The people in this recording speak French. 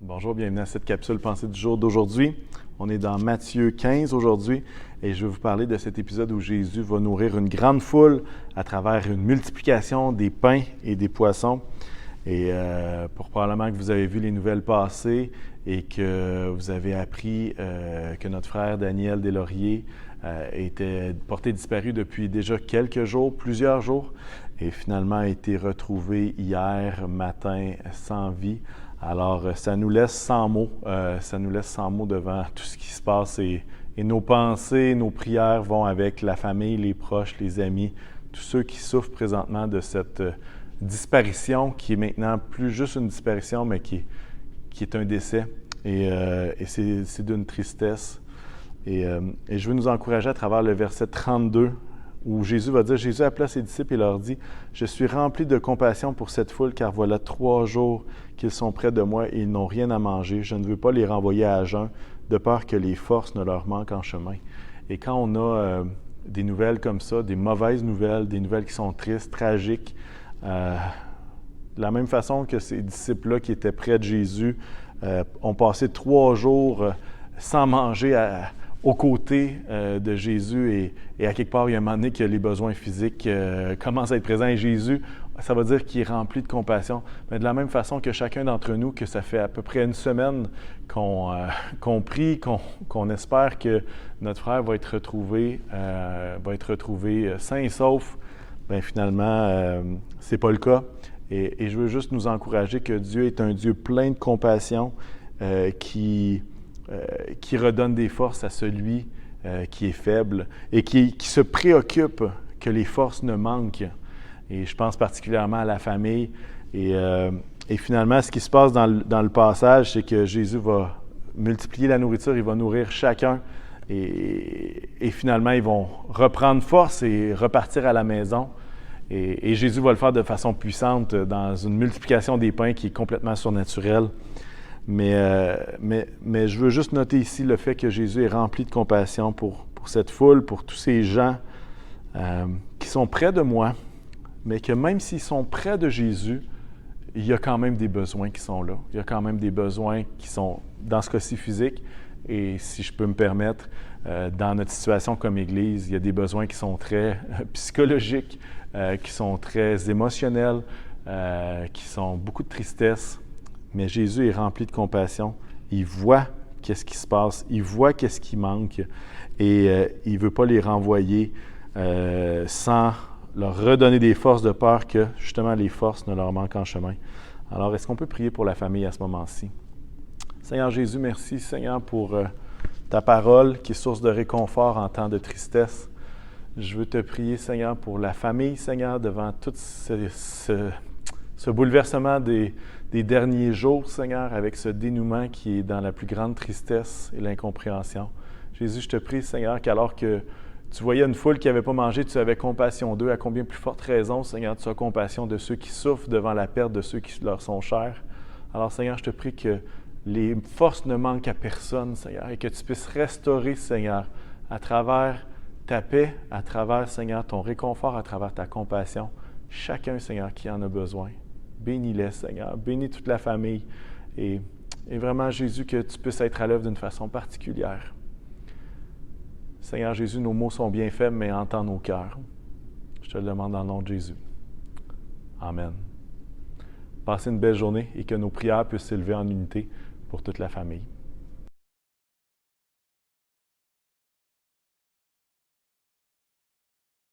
Bonjour, bienvenue à cette capsule pensée du jour d'aujourd'hui. On est dans Matthieu 15 aujourd'hui et je vais vous parler de cet épisode où Jésus va nourrir une grande foule à travers une multiplication des pains et des poissons. Et pour probablement que vous avez vu les nouvelles passer et que vous avez appris que notre frère Daniel Deslauriers était porté disparu depuis déjà quelques jours, plusieurs jours, et finalement a été retrouvé hier matin sans vie. Alors, ça nous laisse sans mots, devant tout ce qui se passe et nos pensées, nos prières vont avec la famille, les proches, les amis, tous ceux qui souffrent présentement de cette disparition qui est maintenant plus juste une disparition, mais qui est un décès. Et c'est d'une tristesse. Et je veux nous encourager à travers le verset 32, où Jésus va dire, Jésus appela ses disciples et leur dit, « Je suis rempli de compassion pour cette foule, car voilà 3 jours qu'ils sont près de moi et ils n'ont rien à manger. Je ne veux pas les renvoyer à jeun, de peur que les forces ne leur manquent en chemin. » Et quand on a des nouvelles comme ça, des mauvaises nouvelles, des nouvelles qui sont tristes, tragiques, de la même façon que ces disciples-là qui étaient près de Jésus ont passé 3 jours sans manger aux côtés de Jésus et à quelque part, il y a un moment donné que les besoins physiques commencent à être présents. Et Jésus, ça veut dire qu'il est rempli de compassion. Mais de la même façon que chacun d'entre nous, que ça fait à peu près une semaine qu'on prie, qu'on espère que notre frère va être retrouvé sain et sauf, bien finalement, c'est pas le cas. Et je veux juste nous encourager que Dieu est un Dieu plein de compassion qui redonne des forces à celui qui est faible et qui se préoccupe que les forces ne manquent. Et je pense particulièrement à la famille. Et finalement, ce qui se passe dans le passage, c'est que Jésus va multiplier la nourriture, il va nourrir chacun. Et finalement, ils vont reprendre force et repartir à la maison. Et Jésus va le faire de façon puissante dans une multiplication des pains qui est complètement surnaturelle. Mais je veux juste noter ici le fait que Jésus est rempli de compassion pour cette foule, pour tous ces gens qui sont près de moi, mais que même s'ils sont près de Jésus, il y a quand même des besoins qui sont là. Il y a quand même des besoins qui sont, dans ce cas-ci, physiques. Et si je peux me permettre, dans notre situation comme Église, il y a des besoins qui sont très psychologiques, qui sont très émotionnels, qui sont beaucoup de tristesse. Mais Jésus est rempli de compassion. Il voit qu'est-ce qui se passe, il voit qu'est-ce qui manque et il ne veut pas les renvoyer sans leur redonner des forces de peur que, justement, les forces ne leur manquent en chemin. Alors, est-ce qu'on peut prier pour la famille à ce moment-ci? Seigneur Jésus, merci, Seigneur, pour ta parole qui est source de réconfort en temps de tristesse. Je veux te prier, Seigneur, pour la famille, Seigneur, devant tout ce bouleversement des derniers jours, Seigneur, avec ce dénouement qui est dans la plus grande tristesse et l'incompréhension. Jésus, je te prie, Seigneur, qu'alors que tu voyais une foule qui n'avait pas mangé, tu avais compassion d'eux. À combien plus forte raison, Seigneur, tu as compassion de ceux qui souffrent devant la perte de ceux qui leur sont chers. Alors, Seigneur, je te prie que les forces ne manquent à personne, Seigneur, et que tu puisses restaurer, Seigneur, à travers ta paix, à travers, Seigneur, ton réconfort, à travers ta compassion, chacun, Seigneur, qui en a besoin. Bénis-les, Seigneur. Bénis toute la famille. Et vraiment, Jésus, que tu puisses être à l'œuvre d'une façon particulière. Seigneur Jésus, nos mots sont bien faibles, mais entends nos cœurs. Je te le demande dans le nom de Jésus. Amen. Passez une belle journée et que nos prières puissent s'élever en unité pour toute la famille.